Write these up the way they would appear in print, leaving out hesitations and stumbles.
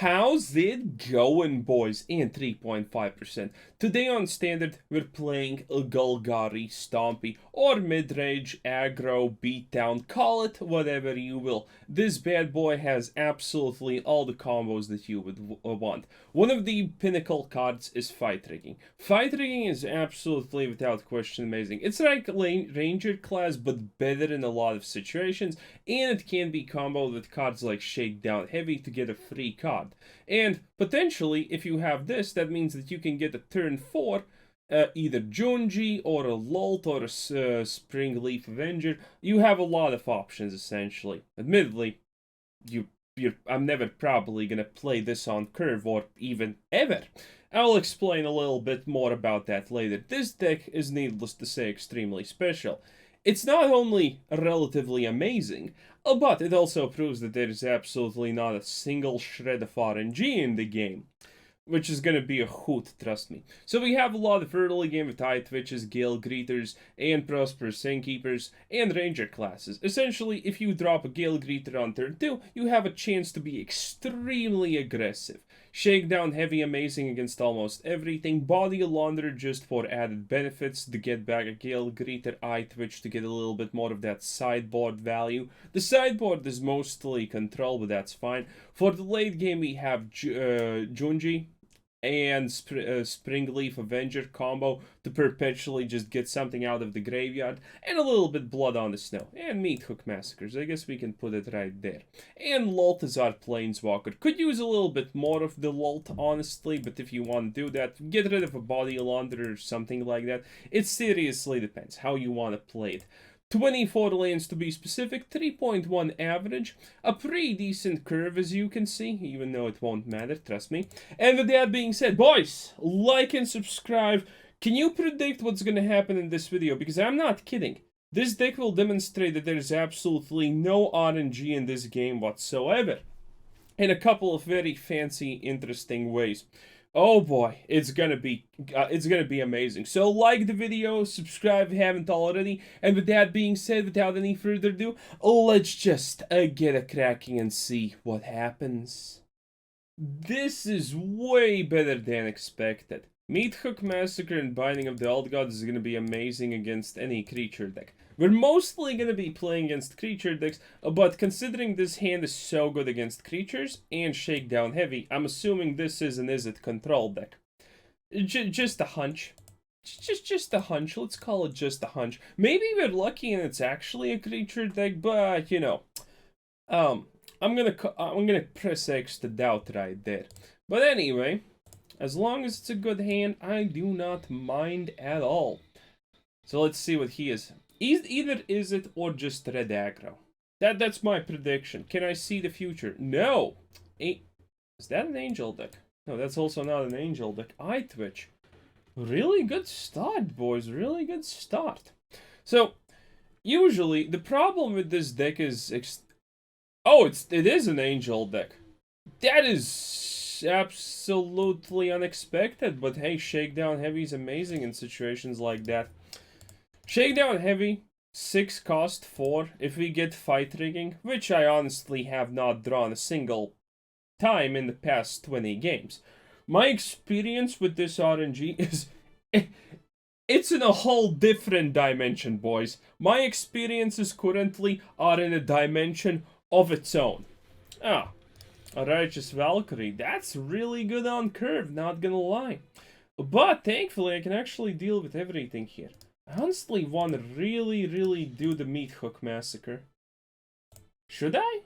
How's it going, boys? And 3.5%. Today on Standard, we're playing a Golgari STOMPY, or midrange, aggro, beatdown, call it whatever you will. This bad boy has absolutely all the combos that you would want. One of the pinnacle cards is Fight Rigging. Fight Rigging is absolutely, without question, amazing. It's like Ranger class, but better in a lot of situations, and it can be comboed with cards like Shakedown Heavy to get a free card. And potentially, if you have this, that means that you can get a turn 4 either Junji or a Lolth or a Spring-Leaf Avenger. You have a lot of options, essentially. Admittedly, I'm never probably gonna play this on curve or even ever. I'll explain a little bit more about that later. This deck is, needless to say, extremely special. It's not only relatively amazing, but it also proves that there is absolutely not a single shred of RNG in the game, which is going to be a hoot, trust me. So we have a lot of early game with Eyetwitches, Gala Greeters, and Prosperous Innkeepers, and Ranger classes. Essentially, if you drop a Gala Greeter on turn 2, you have a chance to be extremely aggressive. Shakedown Heavy, amazing against almost everything. Body Launderer just for added benefits, to get back a Gala Greeter, Eyetwitch to get a little bit more of that sideboard value. The sideboard is mostly control, but that's fine. For the late game, we have Junji and Spring-Leaf Avenger combo to perpetually just get something out of the graveyard, and a little bit blood on the snow, and Meathook Massacres, I guess we can put it right there. And Lolth is our Planeswalker. Could use a little bit more of the Lolth, honestly, but if you want to do that, get rid of a Body Launderer or something like that. It seriously depends how you want to play it. 24 lanes to be specific, 3.1 average, a pretty decent curve as you can see, even though it won't matter, trust me. And with that being said, boys, like and subscribe. Can you predict what's gonna happen in this video? Because I'm not kidding. This deck will demonstrate that there's absolutely no RNG in this game whatsoever, in a couple of very fancy, interesting ways. Oh boy, it's gonna be amazing. So like the video, subscribe if you haven't already, and with that being said, without any further ado, let's just get a cracking and see what happens. This is way better than expected. Meathook Massacre and Binding of the Old Gods is gonna be amazing against any creature deck. We're mostly going to be playing against creature decks, but considering this hand is so good against creatures and Shakedown Heavy, I'm assuming this is an Izzet control deck. Just a hunch. Just a hunch. Let's call it just a hunch. Maybe we're lucky and it's actually a creature deck, but, you know. I'm gonna press X to doubt right there. But anyway, as long as it's a good hand, I do not mind at all. So let's see what he is. Either is it or just red aggro. That's my prediction. Can I see the future? No. Is that an angel deck? No, that's also not an angel deck. Eyetwitch. Really good start, boys. Really good start. So, usually, the problem with this deck is... it is an angel deck. That is absolutely unexpected. But hey, Shakedown Heavy is amazing in situations like that. Shakedown Heavy, 6 cost 4 if we get Fight Rigging, which I honestly have not drawn a single time in the past 20 games. My experience with this RNG is... it's in a whole different dimension, boys. My experiences currently are in a dimension of its own. A Righteous Valkyrie, that's really good on curve, not gonna lie. But thankfully I can actually deal with everything here. I honestly want to really do the Meathook Massacre. Should I?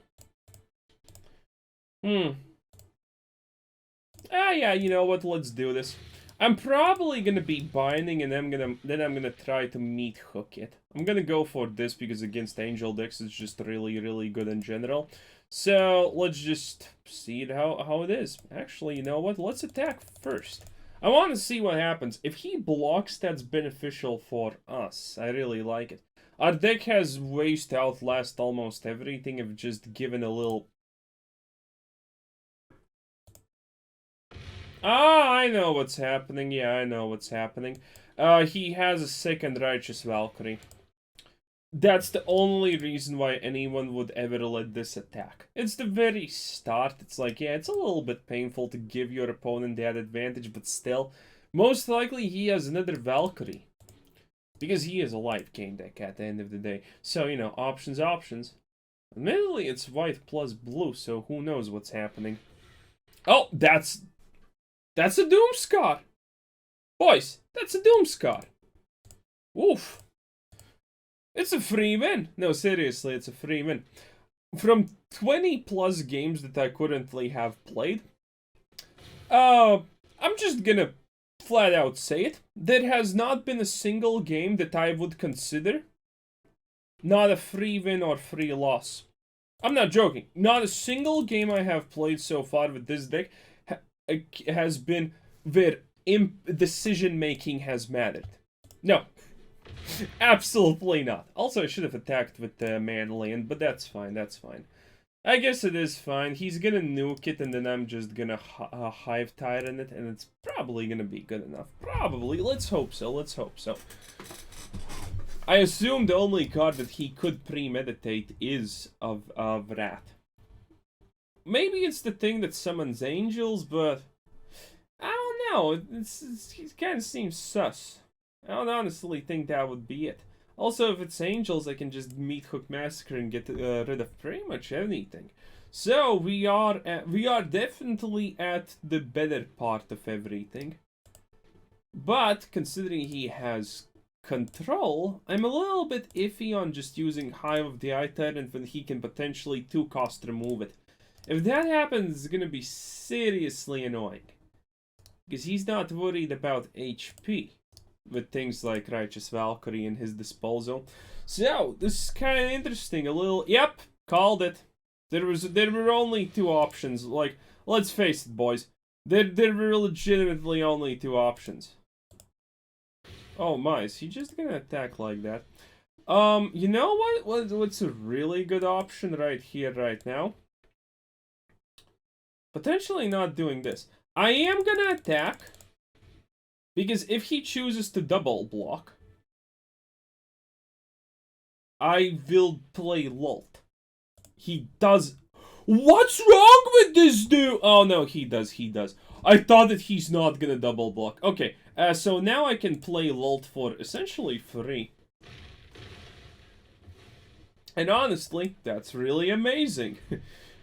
Yeah, you know what, let's do this. I'm probably gonna be binding and then I'm gonna try to Meathook it. I'm gonna go for this because against Angel decks it's just really good in general. So let's just see how it is. Actually, you know what, let's attack first. I want to see what happens. If he blocks, that's beneficial for us. I really like it. Our deck has ways to outlast almost everything if just given a little... I know what's happening. Yeah, I know what's happening. He has a second Righteous Valkyrie. That's the only reason why anyone would ever let this attack. It's the very start. It's like, yeah, it's a little bit painful to give your opponent that advantage, but still, most likely he has another Valkyrie. Because he is a light game deck at the end of the day. So, you know, options. Admittedly, it's white plus blue, so who knows what's happening. Oh, that's a Doomscar! Boys, that's a Doomscar! Oof. It's a free win. No, seriously, it's a free win. From 20 plus games that I currently have played, I'm just gonna flat out say it. There has not been a single game that I would consider not a free win or free loss. I'm not joking. Not a single game I have played so far with this deck has been where decision making has mattered. No. Absolutely not. Also, I should have attacked with the man land, but that's fine, that's fine. I guess it is fine. He's gonna nuke it, and then I'm just gonna Hive Tyrant it, and it's probably gonna be good enough. Probably. Let's hope so, let's hope so. I assume the only card that he could premeditate is of Wrath. Maybe it's the thing that summons angels, but I don't know. It kind of seems sus. I don't honestly think that would be it. Also, if it's angels, I can just Meathook Massacre and get rid of pretty much anything. So we are definitely at the better part of everything. But considering he has control, I'm a little bit iffy on just using Hive of the Eye Tyrant when he can potentially 2-cost remove it. If that happens, it's gonna be seriously annoying. Because he's not worried about HP with things like Righteous Valkyrie in his disposal. So, this is kind of interesting. A little... Yep, called it. There were only 2 options. Like, let's face it, boys. There were legitimately only 2 options. Oh my, is he just gonna attack like that? You know what's a really good option right here, right now? Potentially not doing this. I am gonna attack, because if he chooses to double block, I will play Lolth. He does... What's wrong with this dude? Oh no, he does. I thought that he's not gonna double block. Okay, so now I can play Lolth for essentially free. And honestly, that's really amazing.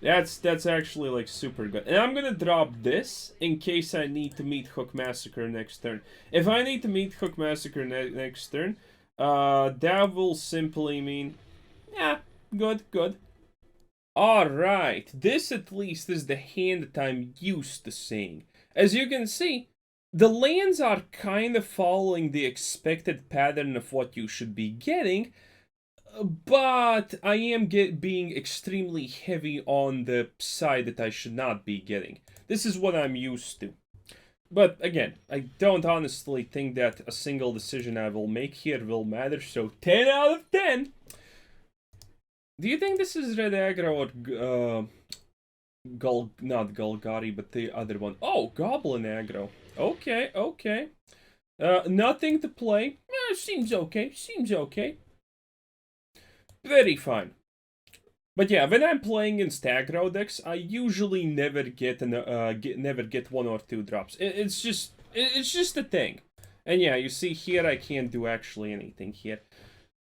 That's actually like super good. And I'm gonna drop this in case I need to Meathook Massacre next turn. If I need to Meathook Massacre next turn, that will simply mean, yeah, good. Alright, this at least is the hand that I'm used to seeing. As you can see, the lands are kind of following the expected pattern of what you should be getting, but I am being extremely heavy on the side that I should not be getting. This is what I'm used to. But again, I don't honestly think that a single decision I will make here will matter, so 10 out of 10! Do you think this is red aggro or not Golgari, but the other one? Oh, Goblin aggro. Okay. Nothing to play. Seems okay. Very fine. But yeah, when I'm playing in aggro decks, I usually never get 1 or 2 drops. It's just a thing. And yeah, you see here I can't do actually anything here.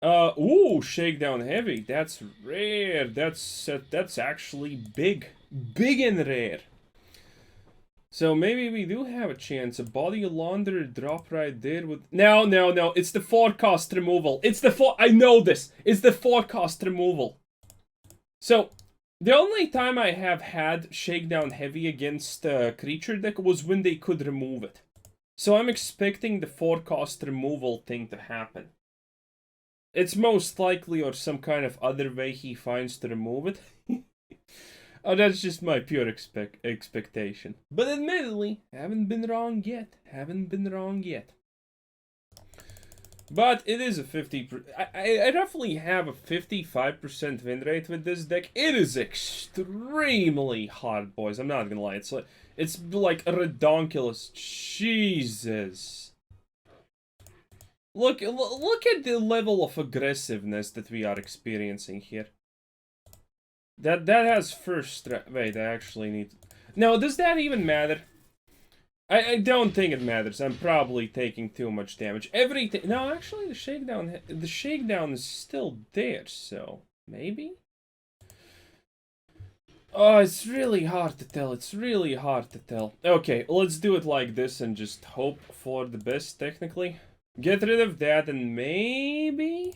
Ooh, Shakedown Heavy. That's rare. That's actually big and rare. So maybe we do have a chance. A Body Launderer drop right there with... No. It's the 4-cost removal. I know this. It's the 4-cost removal. So, the only time I have had Shakedown Heavy against a creature deck was when they could remove it. So I'm expecting the 4-cost removal thing to happen. It's most likely or some kind of other way he finds to remove it. Oh, that's just my pure expectation. But admittedly, haven't been wrong yet. But it is a 50%... I roughly have a 55% win rate with this deck. It is extremely hard, boys. I'm not gonna lie. It's like redonkulous. Jesus. Look at the level of aggressiveness that we are experiencing here. That has first wait, I actually need... No, does that even matter? I don't think it matters. I'm probably taking too much damage. Everything... No, actually, the shakedown is still there, so... Maybe? Oh, it's really hard to tell. It's really hard to tell. Okay, let's do it like this and just hope for the best, technically. Get rid of that and maybe...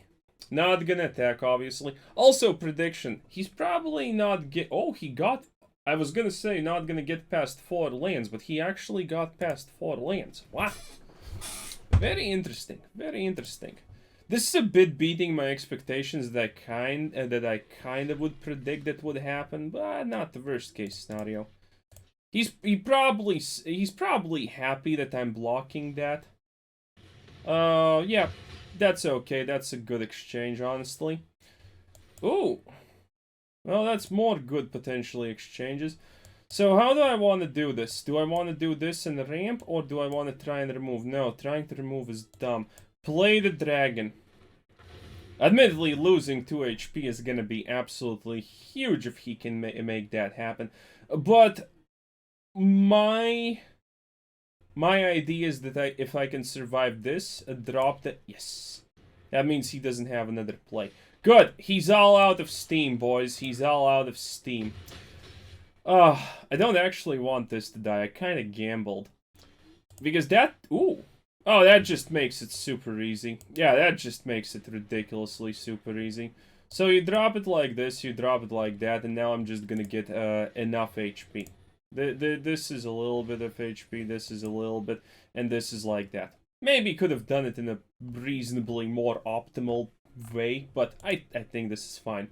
Not gonna attack, obviously. Also, prediction. He's probably not get... Oh, he got... I was gonna say not gonna get past 4 lands, but he actually got past 4 lands. Wow. Very interesting. Very interesting. This is a bit beating my expectations that I kind of would predict that would happen, but not the worst case scenario. He's probably happy that I'm blocking that. Yeah, that's okay. That's a good exchange, honestly. Ooh. Well, that's more good, potentially, exchanges. So, how do I want to do this? Do I want to do this in the ramp, or do I want to try and remove? No, trying to remove is dumb. Play the dragon. Admittedly, losing 2 HP is gonna be absolutely huge if he can make that happen. But, my idea is that if I can survive this, drop the... Yes. That means he doesn't have another play. Good. He's all out of steam, boys. He's all out of steam. I don't actually want this to die. I kind of gambled. Because that... Ooh. Oh, that just makes it super easy. Yeah, that just makes it ridiculously super easy. So you drop it like this, you drop it like that, and now I'm just gonna get enough HP. This is a little bit of HP, this is a little bit, and this is like that. Maybe could have done it in a reasonably more optimal way, but I think this is fine.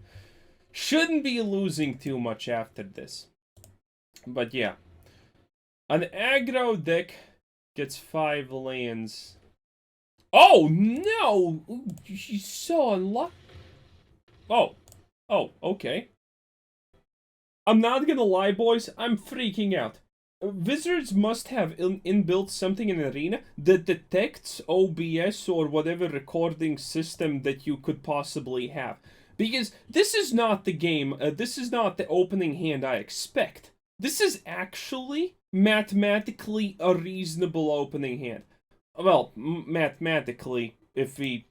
Shouldn't be losing too much after this. But yeah. An aggro deck gets 5 lands. Oh, no! She's so unlucky. Oh, okay. I'm not gonna lie, boys, I'm freaking out. Wizards must have inbuilt something in Arena that detects OBS or whatever recording system that you could possibly have. Because this is not the game, this is not the opening hand I expect. This is actually mathematically a reasonable opening hand. Well, mathematically, if we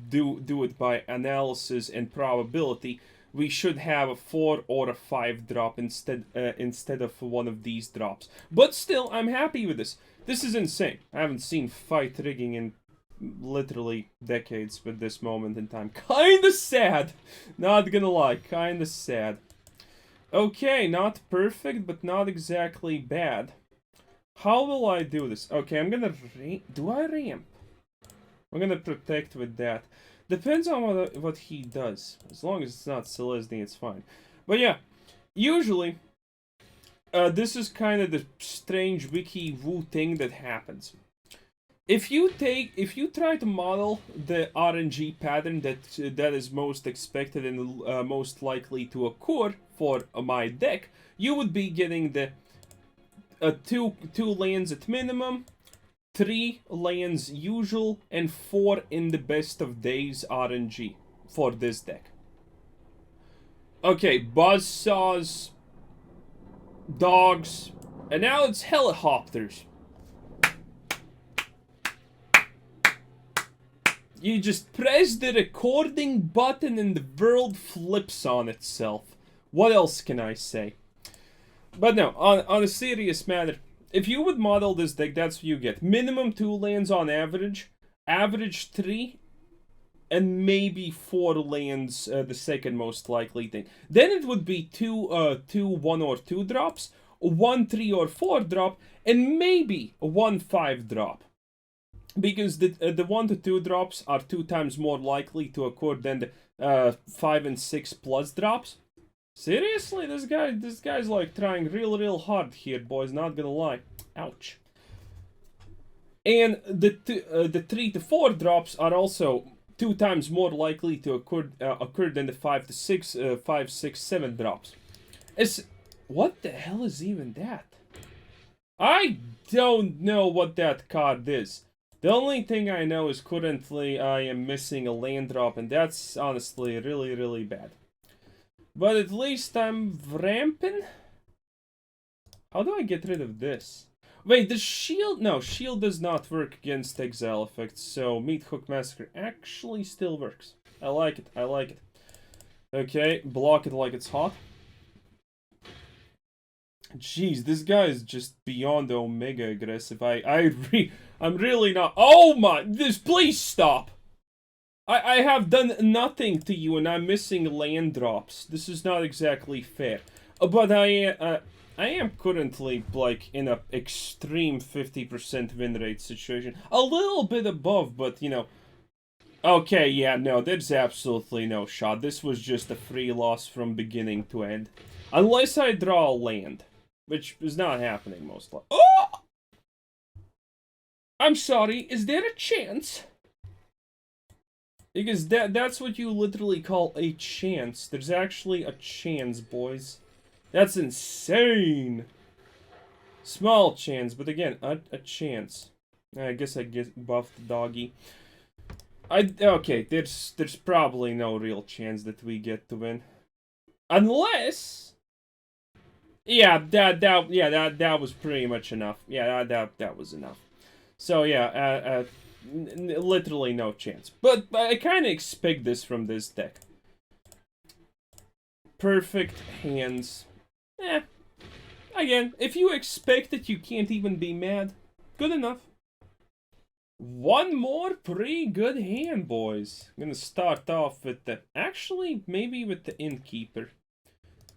do it by analysis and probability, we should have a 4 or a 5 drop instead of one of these drops. But still, I'm happy with this. This is insane. I haven't seen fight rigging in literally decades with this moment in time. Kinda sad. Not gonna lie, kinda sad. Okay, not perfect, but not exactly bad. How will I do this? Okay, I'm gonna do I ramp? I'm gonna protect with that. Depends on what he does. As long as it's not Celestia, it's fine. But yeah, usually, this is kind of the strange wiki-woo thing that happens. If you try to model the RNG pattern that is most expected and most likely to occur for my deck, you would be getting the two lands at minimum, 3 lands usual, and 4 in the best of days RNG for this deck. Okay, buzzsaws, dogs, and now it's helicopters. You just press the recording button and the world flips on itself. What else can I say? But no, on a serious matter, if you would model this deck, that's what you get. Minimum 2 lands on average, average 3, and maybe 4 lands, the second most likely thing. Then it would be 2 1 or 2 drops, 1 3 or 4 drop, and maybe 1 5 drop. Because the 1 to 2 drops are 2 times more likely to occur than the 5 and 6 plus drops. Seriously, this guy's like trying real hard here, boys. Not gonna lie. Ouch. And the 3 to 4 drops are also 2 times more likely to occur than the 5 to 6, 5, 6, 7 drops. What the hell is even that? I don't know what that card is. The only thing I know is currently I am missing a land drop, and that's honestly really, really bad. But at least I'm ramping. How do I get rid of this? Wait, the shield? No, shield does not work against exile effects, so Meathook Massacre actually still works. I like it, I like it. Okay, block it like it's hot. Jeez, this guy is just beyond omega aggressive. I'm really not. Oh my, please stop. I have done nothing to you and I'm missing land drops. This is not exactly fair. But I am currently, like, in a extreme 50% win rate situation. A little bit above, but, you know. Okay, yeah, no, there's absolutely no shot. This was just a free loss from beginning to end. Unless I draw a land. Which is not happening most likely. Oh! I'm sorry, is there a chance? Because that's what you literally call a chance. There's actually a chance, boys. That's insane. Small chance, but again, a chance. I guess I buffed the doggy. Okay, there's probably no real chance that we get to win. Unless... Yeah, that was pretty much enough. Yeah, that was enough. So yeah, literally no chance. But I kind of expect this from this deck. Perfect hands. Again, if you expect it, you can't even be mad. Good enough. One more pretty good hand, boys. I'm gonna start off with the... Actually, maybe with the Innkeeper.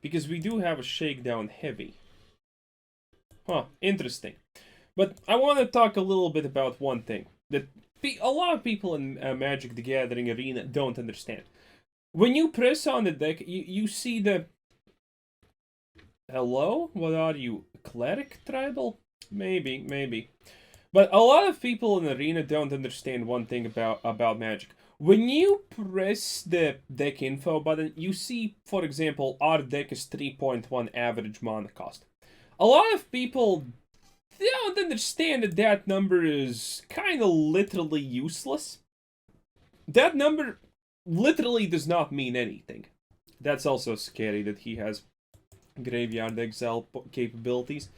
Because we do have a Shakedown Heavy. Huh, interesting. But I want to talk a little bit about one thing that a lot of people in Magic the Gathering Arena don't understand. When you press on the deck, you see the... Hello? What are you? Cleric Tribal? Maybe. But a lot of people in Arena don't understand one thing about Magic. When you press the deck info button, you see, for example, our deck is 3.1 average mana cost. A lot of people don't understand that that number is kind of literally useless. That number literally does not mean anything. That's also scary that he has Graveyard Exile capabilities.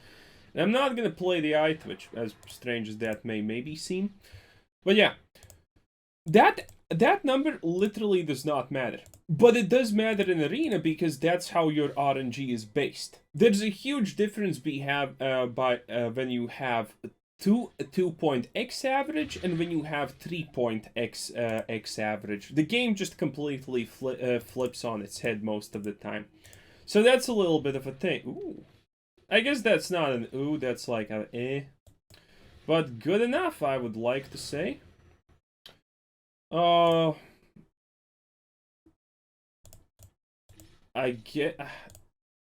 And I'm not going to play the Eyetwitch, as strange as that may maybe seem. But yeah, that number literally does not matter. But it does matter in Arena because that's how your RNG is based. There's a huge difference when you have 2.x average and when you have 3.x average. The game just completely flips on its head most of the time. So that's a little bit of a thing. Ooh. I guess that's not an ooh, that's like an eh. But good enough, I would like to say. I get...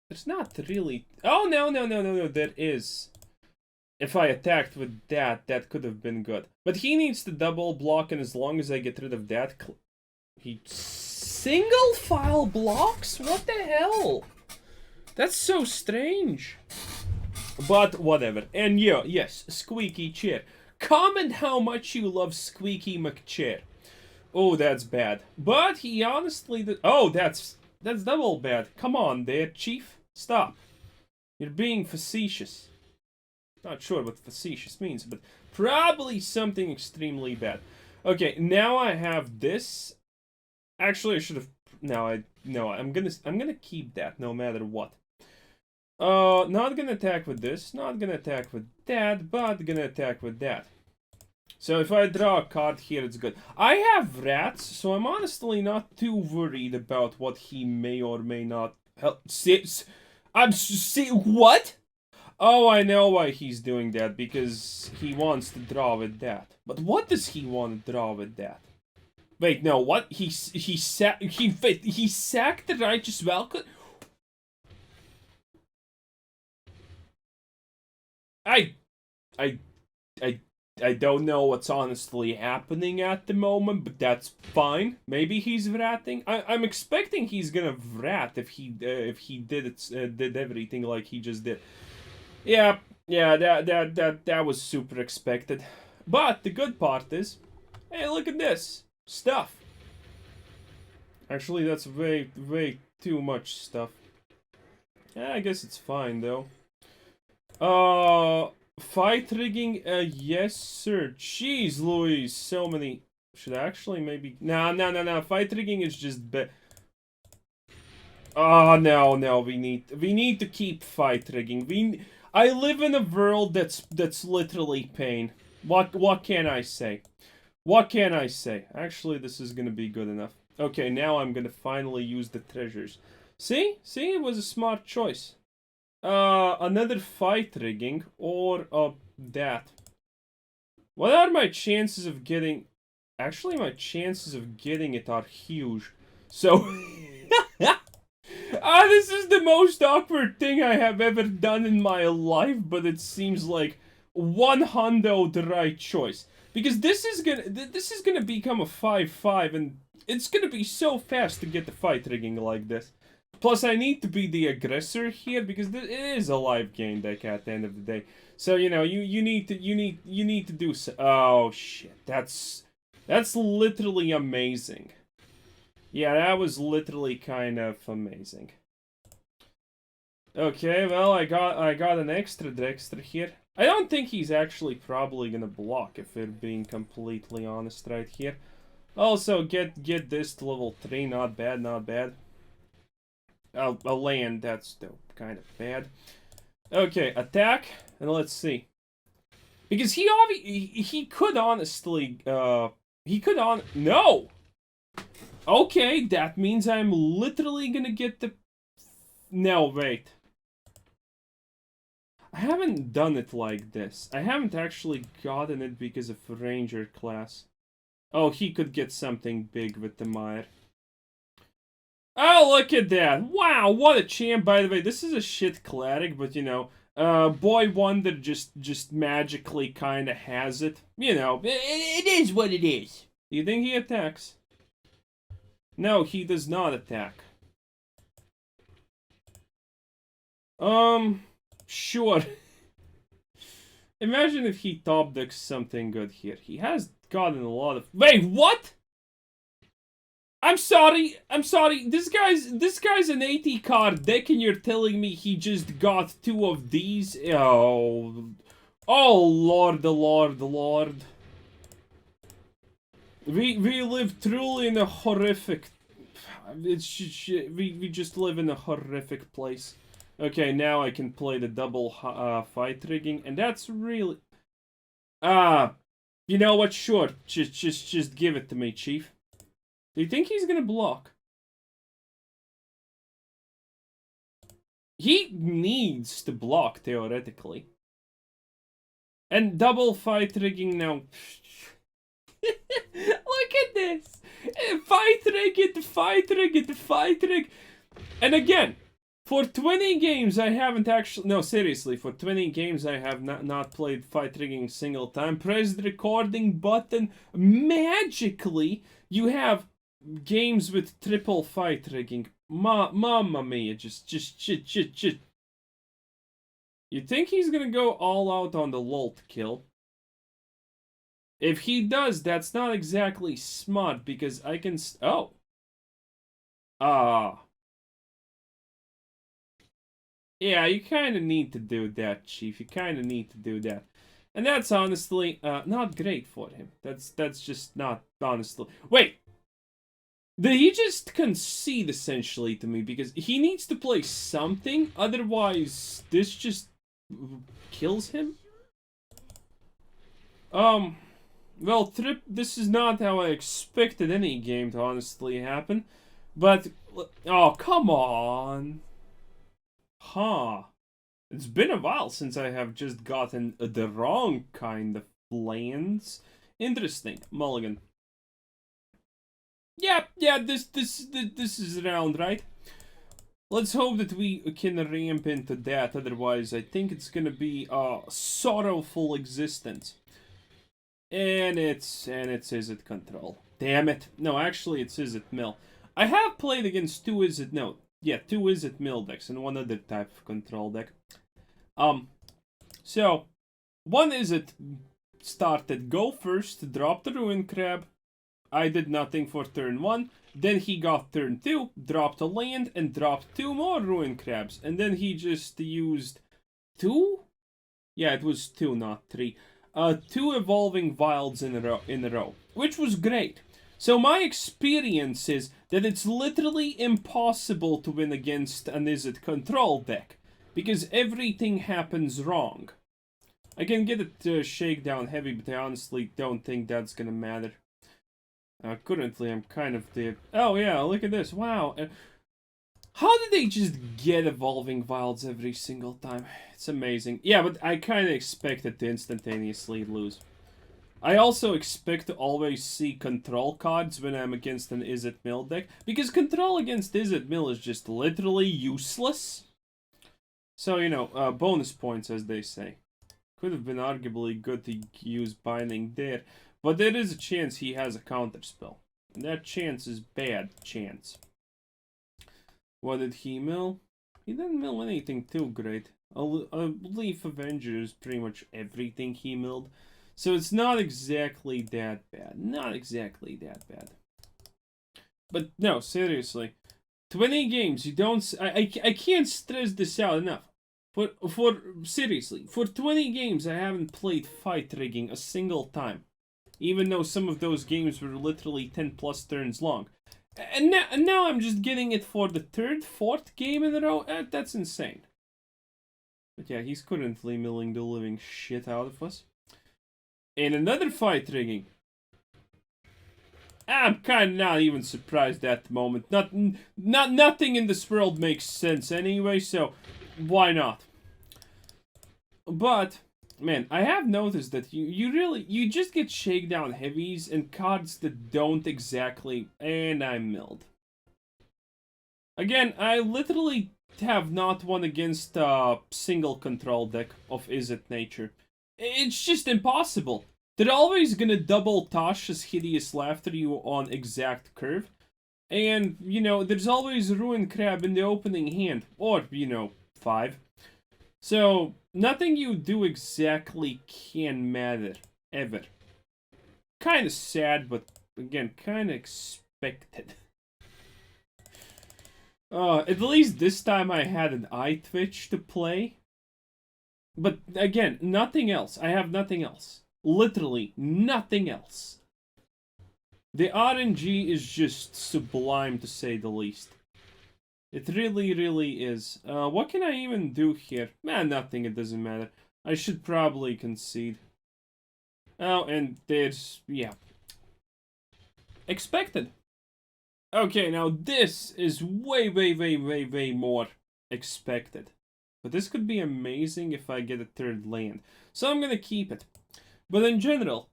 There's not really... Oh, no, there is. If I attacked with that, that could have been good. But he needs to double block, and as long as I get rid of that... He single file blocks? What the hell? That's so strange. But whatever. And yeah, yes, Squeaky Chair. Comment how much you love Squeaky McChair. Oh, that's bad. But he honestly... Oh, that's double bad. Come on there, Chief. Stop. You're being facetious. Not sure what facetious means, but probably something extremely bad. Okay, now I have this. Actually, I should have... No, I'm gonna keep that no matter what. Not gonna attack with this, not gonna attack with that, but gonna attack with that. So if I draw a card here, it's good. I have rats, so I'm honestly not too worried about what he may or may not help. What? Oh, I know why he's doing that, because he wants to draw with that. But what does he want to draw with that? Wait, no, what? He sacked the Righteous Valkyrie? I don't know what's honestly happening at the moment, but that's fine. Maybe he's vratting. I'm expecting he's gonna vrat if he did everything like he just did. Yeah, that was super expected. But the good part is, hey, look at this stuff. Actually, that's way too much stuff. Yeah, I guess it's fine though. Fight rigging, yes sir. Jeez Louise, so many. Should I actually maybe... No. Fight rigging is just Oh, no. We need to keep fight rigging. I live in a world that's literally pain. What can I say? What can I say? Actually, this is gonna be good enough. Okay, now I'm gonna finally use the treasures. See? It was a smart choice. Another fight rigging or that. What are my chances of getting... Actually, my chances of getting it are huge. So... this is the most awkward thing I have ever done in my life, but it seems like 100 the right choice. Because this is gonna become a 5-5, and it's gonna be so fast to get the fight rigging like this. Plus, I need to be the aggressor here because it is a live game deck at the end of the day. So you know, you need to do so. Oh shit, that's literally amazing. Yeah, that was literally kind of amazing. Okay, well, I got an extra Dexter here. I don't think he's actually probably gonna block, if we're being completely honest right here. Also, get this to level 3, not bad. A land, that's still kind of bad. Okay, attack, and let's see. Because he could honestly, no! Okay, that means I'm literally gonna get the... No, wait. I haven't done it like this. I haven't actually gotten it because of Ranger class. Oh, he could get something big with the Mire. Oh, look at that. Wow, what a champ, by the way. This is a shit cleric, but you know, Boy Wonder just magically kind of has it. You know, it is what it is. Do you think he attacks? No, he does not attack. Sure. Imagine if he top decks something good here. He has gotten a lot of... Wait, what? I'm sorry. This guy's an 80 card deck, and you're telling me he just got 2 of these? Oh, Lord, the Lord. We live truly in a horrific... We just live in a horrific place. Okay, now I can play the double fight rigging, and that's really... you know what? Sure, just give it to me, Chief. Do you think he's gonna block? He needs to block, theoretically. And double fight rigging now. Look at this! Fight rig. And again, for 20 games I haven't actually... No, seriously, for 20 games I have not played fight rigging a single time. Press the recording button. Magically, you have games with triple fight rigging. Mamma mia, just shit. You think he's gonna go all out on the Lolth kill? If he does, that's not exactly smart, because I can... Oh. Yeah, you kind of need to do that, Chief. You kind of need to do that. And that's honestly not great for him. That's just not, honestly... Wait! Did he just concede, essentially, to me? Because he needs to play something, otherwise this just kills him? Well, this is not how I expected any game to honestly happen. But, oh, come on. Huh. It's been a while since I have just gotten the wrong kind of lands. Interesting. Mulligan. Yeah, this is around, right? Let's hope that we can ramp into that, otherwise I think it's gonna be a sorrowful existence. And it's Izzet control. Damn it. No, actually it's Izzet mill. I have played against two Izzet mill decks and one other type of control deck. So one Izzet started go first, dropped the Ruin Crab. I did nothing for turn 1. Then he got turn 2, dropped a land, and dropped 2 more Ruin Crabs. And then he just used 2? Yeah, it was 2, not 3. 2 Evolving Wilds in a row, which was great. So my experience is that it's literally impossible to win against an Izzet control deck, because everything happens wrong. I can get it to Shakedown Heavy, but I honestly don't think that's gonna matter. Currently, I'm kind of the... Oh yeah, look at this, wow. How did they just get Evolving Wilds every single time? It's amazing. Yeah, but I kind of expected to instantaneously lose. I also expect to always see control cards when I'm against an Izzet Mill deck, because control against Izzet Mill is just literally useless. So, you know, bonus points, as they say. Could have been arguably good to use Binding there, but there is a chance he has a counter spell. And that chance is bad chance. What did he mill? He didn't mill anything too great. A Leaf Avenger is pretty much everything he milled. So it's not exactly that bad. Not exactly that bad. But no, seriously. 20 games, you don't... I can't stress this out enough. Seriously, for 20 games I haven't played fight rigging a single time. Even though some of those games were literally 10 plus turns long. And now I'm just getting it for the 3rd, 4th game in a row? That's insane. But yeah, he's currently milling the living shit out of us. And another fight rigging. I'm kind of not even surprised at the moment. Nothing in this world makes sense anyway, so why not? But, man, I have noticed that you just get Shakedown Heavies and cards that don't exactly... And I'm milled. Again, I literally have not won against a single control deck of Izzet nature. It's just impossible. They're always gonna double Tasha's Hideous Laughter you on exact curve. And, you know, there's always Ruin Crab in the opening hand. Or, you know, 5. So, nothing you do exactly can matter. Ever. Kinda sad, but, again, kinda expected. At least this time I had an Eyetwitch to play. But, again, nothing else. I have nothing else. Literally, nothing else. The RNG is just sublime, to say the least. It really, really is. What can I even do here? Man, nothing, it doesn't matter. I should probably concede. Oh, and there's... yeah. Expected. Okay, now this is way, way, way, way, way more expected. But this could be amazing if I get a 3rd land. So I'm gonna keep it. But in general,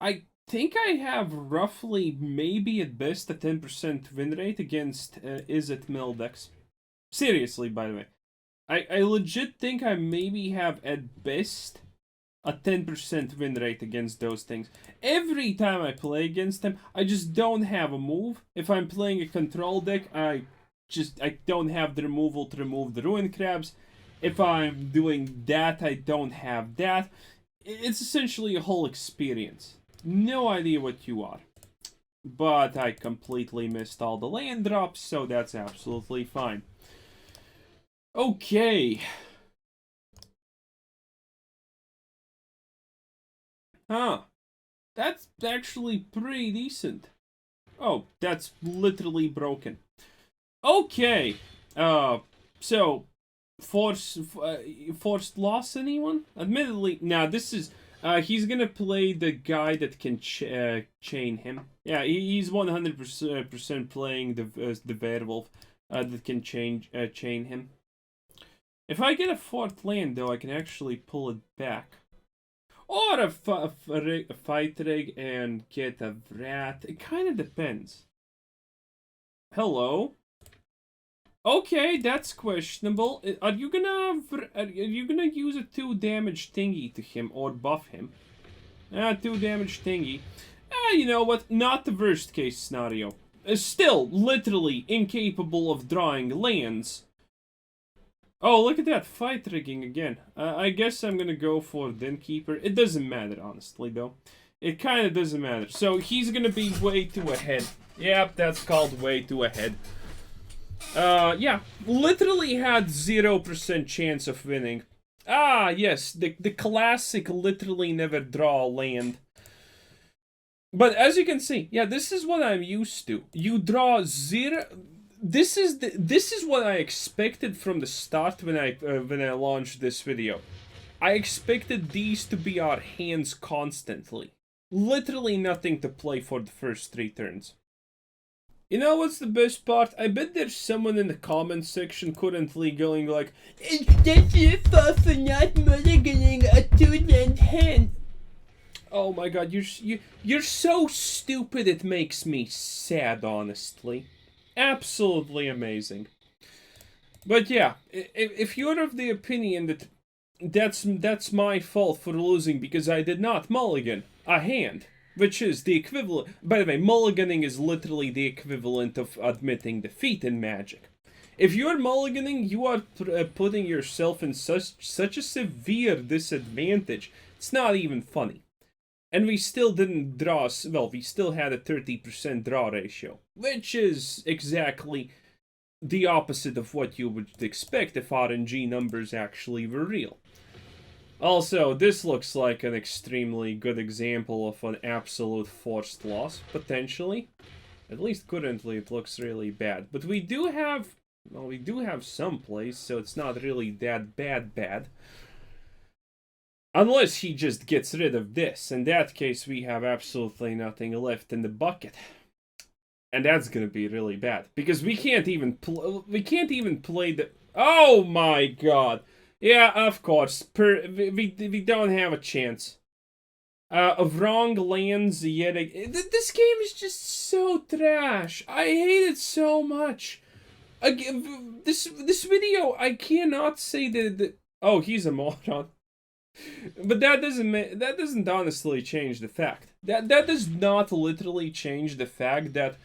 I think I have roughly, maybe at best, a 10% win rate against Izzet Mill decks. Seriously, by the way. I legit think I maybe have, at best, a 10% win rate against those things. Every time I play against them, I just don't have a move. If I'm playing a control deck, I don't have the removal to remove the Ruin Crabs. If I'm doing that, I don't have that. It's essentially a whole experience. No idea what you are. But I completely missed all the land drops, so that's absolutely fine. Okay. Huh. That's actually pretty decent. Oh, that's literally broken. Okay. So... Forced loss, anyone? Admittedly, now this is, he's gonna play the guy that can chain him. Yeah, he's 100% playing the werewolf that can chain him. If I get a 4th land, though, I can actually pull it back. Or a fight rig and get a rat. It kind of depends. Hello? Okay, that's questionable. Are you gonna use a 2 damage thingy to him or buff him? 2 damage thingy. You know what? Not the worst case scenario. Still, literally incapable of drawing lands. Oh, look at that. Fight rigging again. I guess I'm gonna go for Innkeeper. It doesn't matter, honestly, though. It kind of doesn't matter. So he's gonna be way too ahead. Yep, that's called way too ahead. Yeah. Literally had 0% chance of winning. Ah, yes. The classic literally never draw land. But as you can see, yeah, this is what I'm used to. You draw 0... This is what I expected from the start when I launched this video. I expected these to be our hands constantly. Literally nothing to play for the first 3 turns. You know what's the best part? I bet there's someone in the comments section currently going like, "That's your fault for not mulliganing a 2-land hand." Oh my god, you're so stupid it makes me sad, honestly. Absolutely amazing. But yeah, if you're of the opinion that that's my fault for losing because I did not mulligan a hand, which is the equivalent... By the way, mulliganing is literally the equivalent of admitting defeat in Magic. If you're mulliganing, you are putting yourself in such a severe disadvantage. It's not even funny. And we still didn't draw... Well, we still had a 30% draw ratio, which is exactly the opposite of what you would expect if RNG numbers actually were real. Also, this looks like an extremely good example of an absolute forced loss, potentially. At least currently it looks really bad. But we do have... Well, we do have some plays, so it's not really that bad. Unless he just gets rid of this. In that case, we have absolutely nothing left in the bucket. And that's gonna be really bad. Because we can't even play the... Oh my god! Yeah, of course. We don't have a chance. Of wrong lands yet again. This game is just so trash. I hate it so much. Again, this video, I cannot say that... Oh, he's a moron. But that doesn't honestly change the fact. That does not literally change the fact that...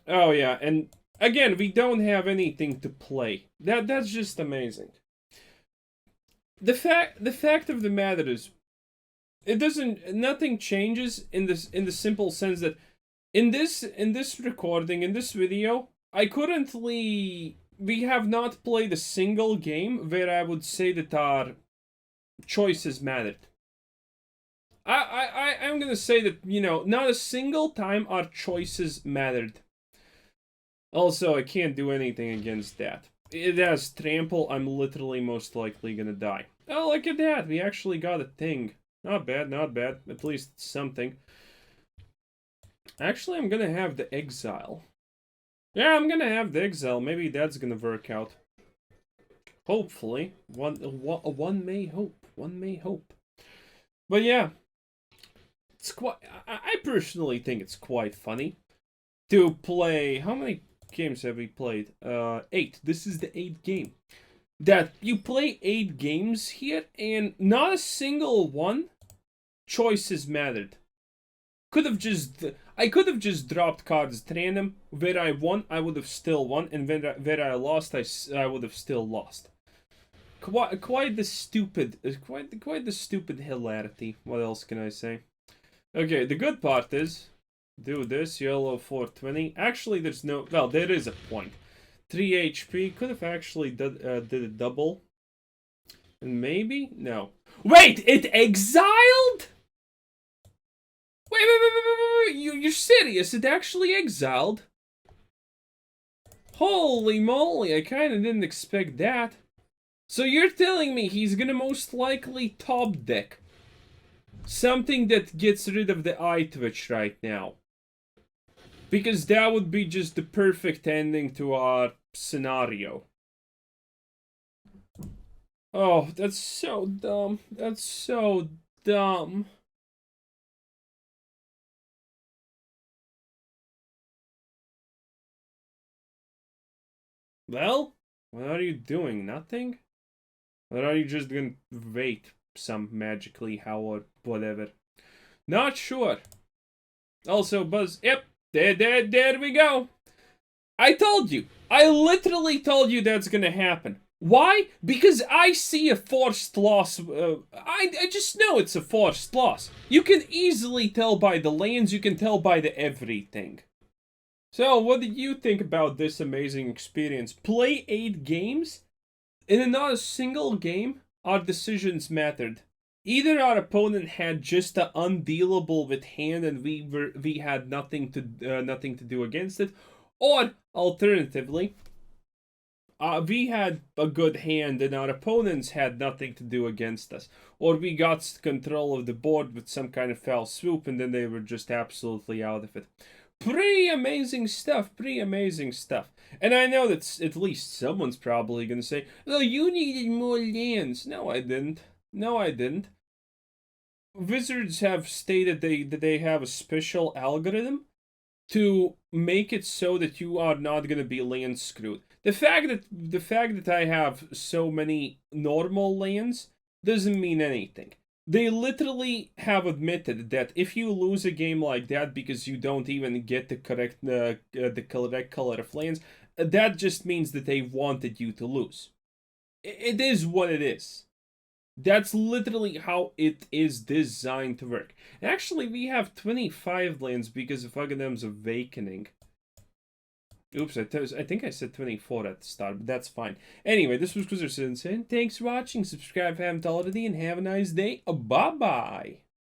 Oh yeah, and again, we don't have anything to play. That's just amazing. The fact of the matter is, nothing changes in the simple sense that in this recording, in this video, we have not played a single game where I would say that our choices mattered. I'm gonna say that, you know, not a single time our choices mattered. Also, I can't do anything against that. It has trample, I'm literally most likely gonna die. Oh, look at that, we actually got a thing. Not bad, not bad. At least something. Actually, I'm gonna have the exile. Yeah, I'm gonna have the exile. Maybe that's gonna work out. Hopefully. One may hope. One may hope. But yeah. It's quite... I personally think it's quite funny to play... How many games have we played? 8. This is the 8th game. That you play 8 games here, and not a single one choices mattered. I could have just dropped cards at random. Where I won, I would have still won, and where I lost, I would have still lost. Quite the stupid hilarity. What else can I say? Okay, the good part is, do this, yellow 420. Actually, there's no... Well, there is a point. 3 HP. Could have actually did a double. And maybe? No. Wait! It exiled?! Wait. You're serious? It actually exiled? Holy moly, I kinda didn't expect that. So you're telling me he's gonna most likely top deck something that gets rid of the Eyetwitch right now. Because that would be just the perfect ending to our scenario. Oh, that's so dumb. That's so dumb. Well, what are you doing? Nothing? Or are you just gonna wait some magically how or whatever? Not sure. Also, Buzz, yep, there we go. I told you. I literally told you that's gonna happen. Why? Because I see a forced loss. I just know it's a forced loss. You can easily tell by the lands, you can tell by the everything. So, what do you think about this amazing experience? Play 8 games, and not a single game, our decisions mattered. Either our opponent had just an undealable with hand, and we had nothing to do against it, or alternatively, we had a good hand and our opponents had nothing to do against us. Or we got control of the board with some kind of foul swoop and then they were just absolutely out of it. Pretty amazing stuff, pretty amazing stuff. And I know that at least someone's probably going to say, oh, you needed more lands. No, I didn't. No, I didn't. Wizards have stated that they have a special algorithm to make it so that you are not going to be land screwed. The fact that I have so many normal lands doesn't mean anything. They literally have admitted that if you lose a game like that because you don't even get the correct color of lands, that just means that they wanted you to lose. It is what it is. That's literally how it is designed to work. Actually, we have 25 lands because of Agadeem's Awakening. Oops, I think I said 24 at the start, but that's fine. Anyway, this was Quizzer Citizen. Thanks for watching. Subscribe if you haven't already, and have a nice day. Bye-bye.